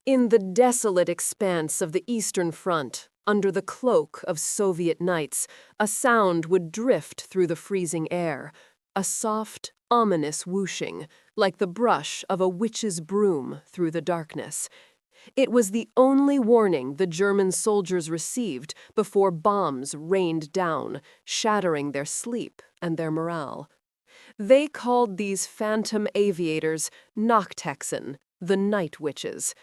In the desolate expanse of the Eastern Front, under the cloak of Soviet nights, a sound would drift through the freezing air, a soft, ominous whooshing, like the brush of a witch's broom through the darkness. It was the only warning the German soldiers received before bombs rained down, shattering their sleep and their morale. They called these phantom aviators Nachthexen, the night witches.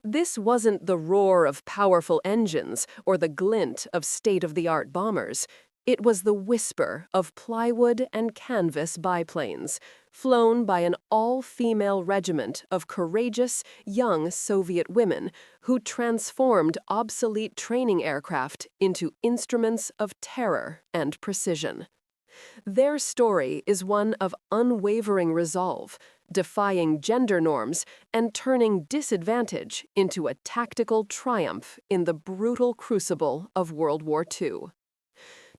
This wasn't the roar of powerful engines or the glint of state-of-the-art bombers. It was the whisper of plywood and canvas biplanes, flown by an all-female regiment of courageous, young Soviet women who transformed obsolete training aircraft into instruments of terror and precision. Their story is one of unwavering resolve, defying gender norms and turning disadvantage into a tactical triumph in the brutal crucible of World War II.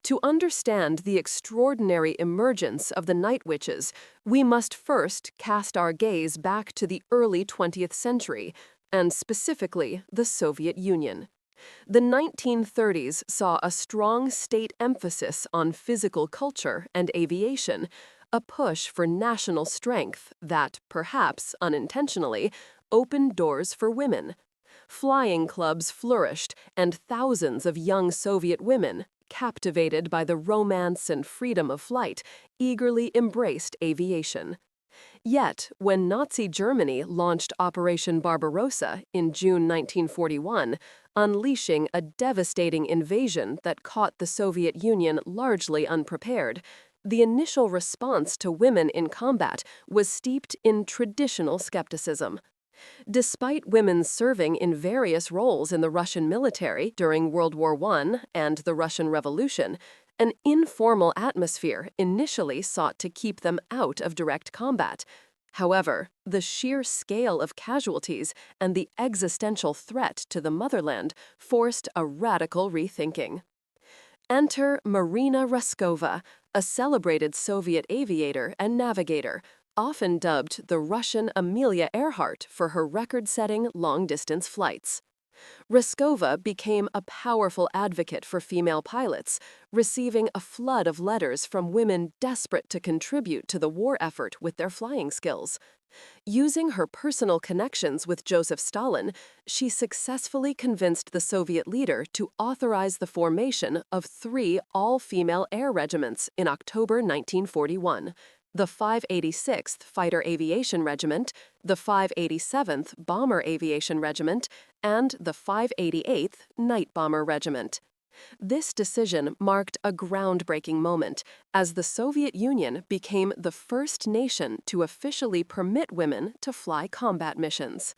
To understand the extraordinary emergence of the night witches, we must first cast our gaze back to the early 20th century, and specifically the Soviet Union. The 1930s saw a strong state emphasis on physical culture and aviation, a push for national strength that, perhaps unintentionally, opened doors for women. Flying clubs flourished, and thousands of young Soviet women, captivated by the romance and freedom of flight, eagerly embraced aviation. Yet, when Nazi Germany launched Operation Barbarossa in June 1941, unleashing a devastating invasion that caught the Soviet Union largely unprepared, the initial response to women in combat was steeped in traditional skepticism. Despite women serving in various roles in the Russian military during World War I and the Russian Revolution, an informal atmosphere initially sought to keep them out of direct combat. However, the sheer scale of casualties and the existential threat to the motherland forced a radical rethinking. Enter Marina Raskova, a celebrated Soviet aviator and navigator, often dubbed the Russian Amelia Earhart for her record-setting long-distance flights. Raskova became a powerful advocate for female pilots, receiving a flood of letters from women desperate to contribute to the war effort with their flying skills. Using her personal connections with Joseph Stalin, she successfully convinced the Soviet leader to authorize the formation of 3 all-female air regiments in October 1941. The 586th Fighter Aviation Regiment, the 587th Bomber Aviation Regiment, and the 588th Night Bomber Regiment. This decision marked a groundbreaking moment, as the Soviet Union became the first nation to officially permit women to fly combat missions.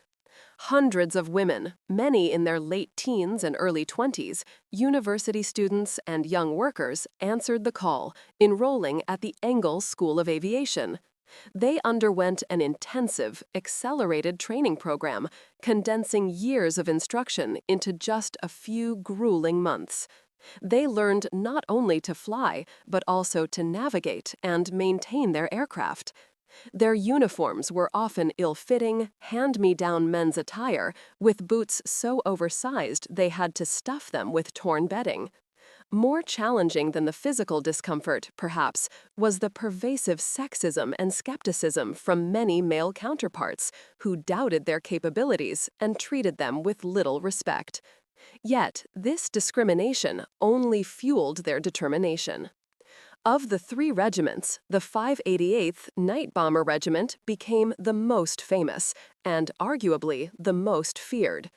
Hundreds of women, many in their late teens and early 20s, university students and young workers, answered the call, enrolling at the Engels School of Aviation. They underwent an intensive, accelerated training program, condensing years of instruction into just a few grueling months. They learned not only to fly, but also to navigate and maintain their aircraft. Their uniforms were often ill-fitting, hand-me-down men's attire, with boots so oversized they had to stuff them with torn bedding. More challenging than the physical discomfort, perhaps, was the pervasive sexism and skepticism from many male counterparts who doubted their capabilities and treated them with little respect. Yet, this discrimination only fueled their determination. Of the 3 regiments, the 588th Night Bomber Regiment became the most famous and, arguably, the most feared.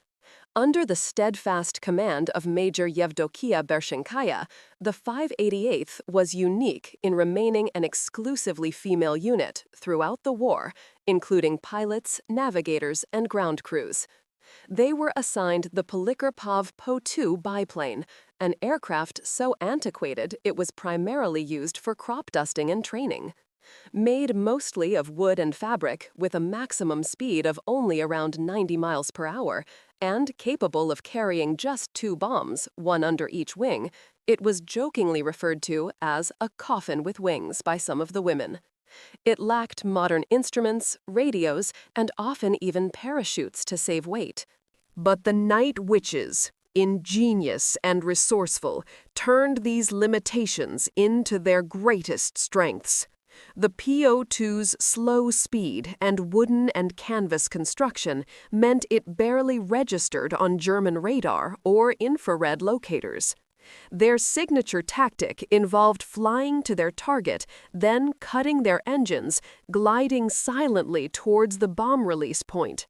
Under the steadfast command of Major Yevdokia Bershenkaya, the 588th was unique in remaining an exclusively female unit throughout the war, including pilots, navigators, and ground crews. They were assigned the Polikarpov Po-2 biplane, an aircraft so antiquated it was primarily used for crop dusting and training. Made mostly of wood and fabric, with a maximum speed of only around 90 miles per hour, and capable of carrying just 2 bombs, one under each wing, it was jokingly referred to as a coffin with wings by some of the women. It lacked modern instruments, radios, and often even parachutes to save weight, But the night witches, ingenious and resourceful, turned these limitations into their greatest strengths. The PO2's slow speed and wooden and canvas construction meant it barely registered on German radar or infrared locators. Their signature tactic involved flying to their target, then cutting their engines, gliding silently towards the bomb release point.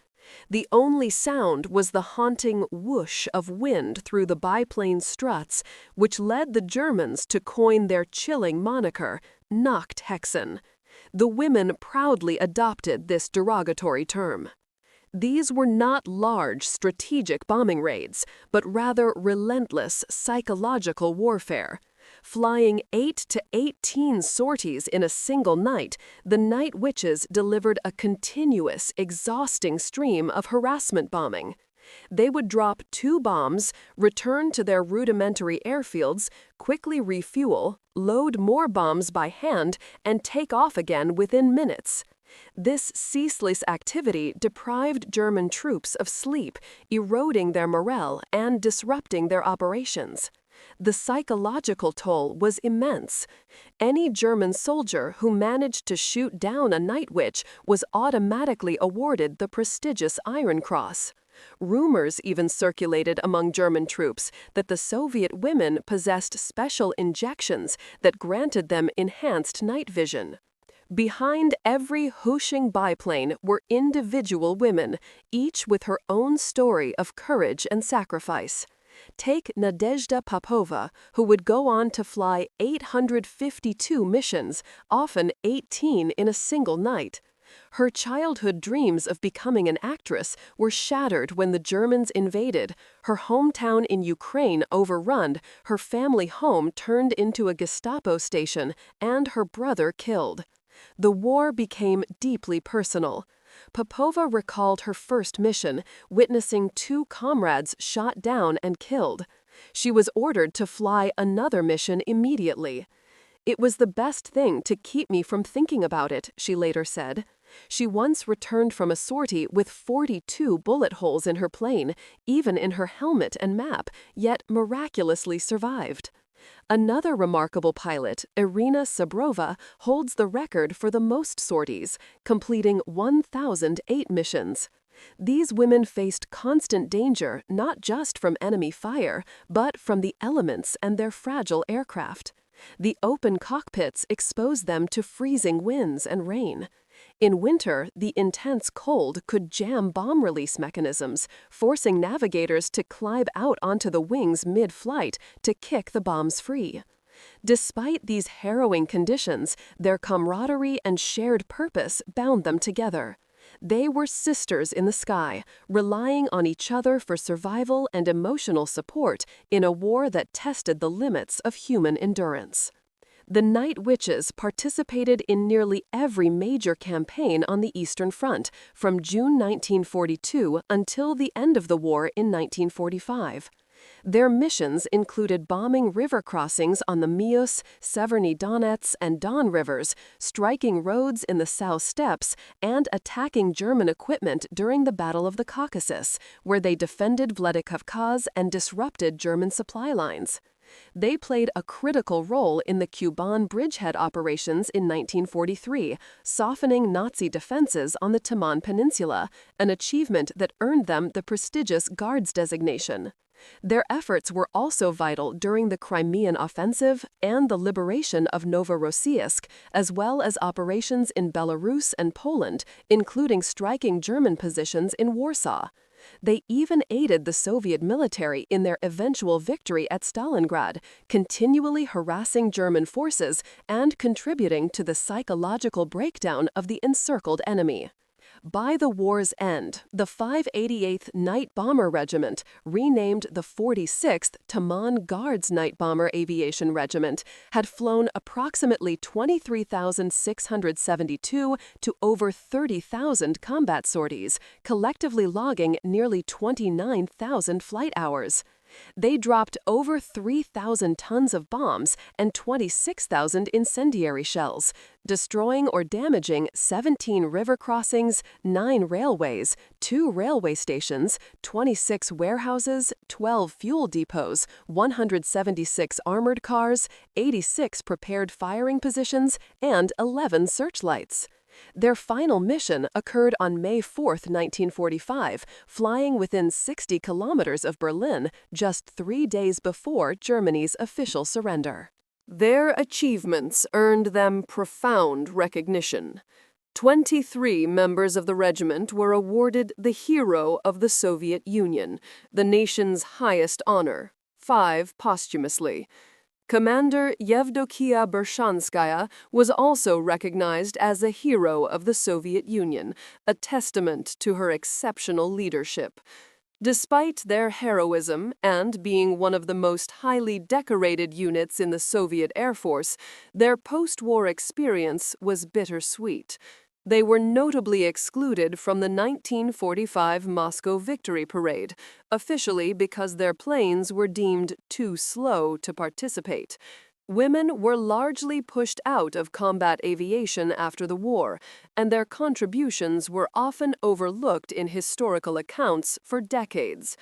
The only sound was the haunting whoosh of wind through the biplane struts, which led the Germans to coin their chilling moniker, Nachthexen. The women proudly adopted this derogatory term. These were not large strategic bombing raids, but rather relentless psychological warfare. Flying 8 to 18 sorties in a single night, the Night Witches delivered a continuous, exhausting stream of harassment bombing. They would drop 2 bombs, return to their rudimentary airfields, quickly refuel, load more bombs by hand, and take off again within minutes. This ceaseless activity deprived German troops of sleep, eroding their morale and disrupting their operations. The psychological toll was immense. Any German soldier who managed to shoot down a night witch was automatically awarded the prestigious Iron Cross. Rumors even circulated among German troops that the Soviet women possessed special injections that granted them enhanced night vision. Behind every whooshing biplane were individual women, each with her own story of courage and sacrifice. Take Nadezhda Popova, who would go on to fly 852 missions, often 18 in a single night. Her childhood dreams of becoming an actress were shattered when the Germans invaded, her hometown in Ukraine overrun, her family home turned into a Gestapo station, and her brother killed. The war became deeply personal. Popova recalled her first mission, witnessing 2 comrades shot down and killed. She was ordered to fly another mission immediately. "It was the best thing to keep me from thinking about it," she later said. She once returned from a sortie with 42 bullet holes in her plane, even in her helmet and map, yet miraculously survived. Another remarkable pilot, Irina Sabrova, holds the record for the most sorties, completing 1,008 missions. These women faced constant danger not just from enemy fire, but from the elements and their fragile aircraft. The open cockpits exposed them to freezing winds and rain. In winter, the intense cold could jam bomb release mechanisms, forcing navigators to climb out onto the wings mid-flight to kick the bombs free. Despite these harrowing conditions, their camaraderie and shared purpose bound them together. They were sisters in the sky, relying on each other for survival and emotional support in a war that tested the limits of human endurance. The Night Witches participated in nearly every major campaign on the Eastern Front from June 1942 until the end of the war in 1945. Their missions included bombing river crossings on the Mius, Severny Donets, and Don rivers, striking roads in the South Steppes, and attacking German equipment during the Battle of the Caucasus, where they defended Vladikavkaz and disrupted German supply lines. They played a critical role in the Kuban bridgehead operations in 1943, softening Nazi defenses on the Taman Peninsula, an achievement that earned them the prestigious Guards designation. Their efforts were also vital during the Crimean Offensive and the liberation of Novorossiysk, as well as operations in Belarus and Poland, including striking German positions in Warsaw. They even aided the Soviet military in their eventual victory at Stalingrad, continually harassing German forces and contributing to the psychological breakdown of the encircled enemy. By the war's end, the 588th Night Bomber Regiment, renamed the 46th Taman Guards Night Bomber Aviation Regiment, had flown approximately 23,672 to over 30,000 combat sorties, collectively logging nearly 29,000 flight hours. They dropped over 3,000 tons of bombs and 26,000 incendiary shells, destroying or damaging 17 river crossings, 9 railways, 2 railway stations, 26 warehouses, 12 fuel depots, 176 armored cars, 86 prepared firing positions, and 11 searchlights. Their final mission occurred on May 4, 1945, flying within 60 kilometers of Berlin just 3 days before Germany's official surrender. Their achievements earned them profound recognition. 23 members of the regiment were awarded the Hero of the Soviet Union, the nation's highest honor, 5 posthumously. Commander Yevdokia Bershanskaya was also recognized as a hero of the Soviet Union, a testament to her exceptional leadership. Despite their heroism and being one of the most highly decorated units in the Soviet Air Force, their post-war experience was bittersweet. They were notably excluded from the 1945 Moscow Victory Parade, officially because their planes were deemed too slow to participate. Women were largely pushed out of combat aviation after the war, and their contributions were often overlooked in historical accounts for decades.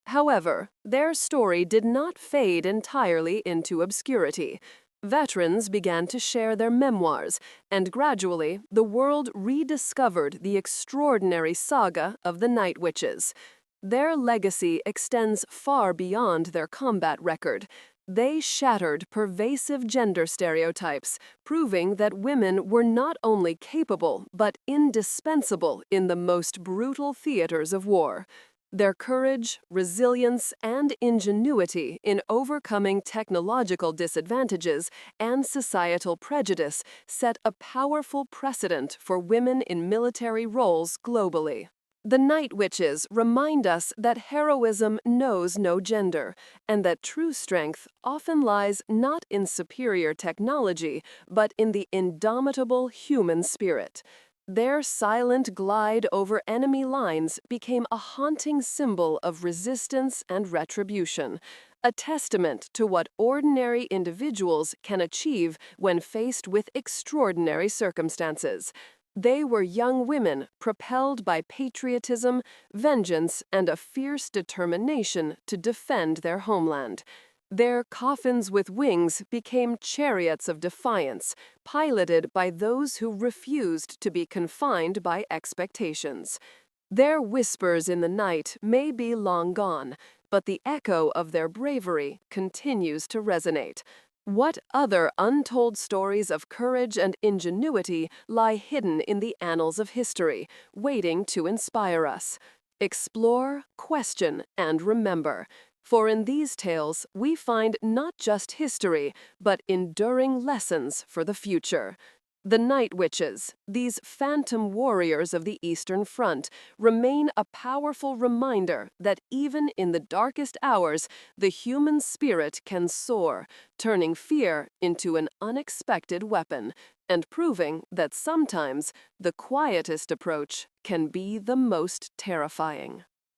However, their story did not fade entirely into obscurity. Veterans began to share their memoirs, and gradually the world rediscovered the extraordinary saga of the Night Witches. Their legacy extends far beyond their combat record. They shattered pervasive gender stereotypes, proving that women were not only capable but indispensable in the most brutal theaters of war. Their courage, resilience, and ingenuity in overcoming technological disadvantages and societal prejudice set a powerful precedent for women in military roles globally. The Night Witches remind us that heroism knows no gender, and that true strength often lies not in superior technology, but in the indomitable human spirit. Their silent glide over enemy lines became a haunting symbol of resistance and retribution, a testament to what ordinary individuals can achieve when faced with extraordinary circumstances. They were young women propelled by patriotism, vengeance, and a fierce determination to defend their homeland. Their coffins with wings became chariots of defiance, piloted by those who refused to be confined by expectations. Their whispers in the night may be long gone, but the echo of their bravery continues to resonate. What other untold stories of courage and ingenuity lie hidden in the annals of history, waiting to inspire us? Explore, question, and remember. For in these tales, we find not just history, but enduring lessons for the future. The Night Witches, these phantom warriors of the Eastern Front, remain a powerful reminder that even in the darkest hours, the human spirit can soar, turning fear into an unexpected weapon, and proving that sometimes the quietest approach can be the most terrifying.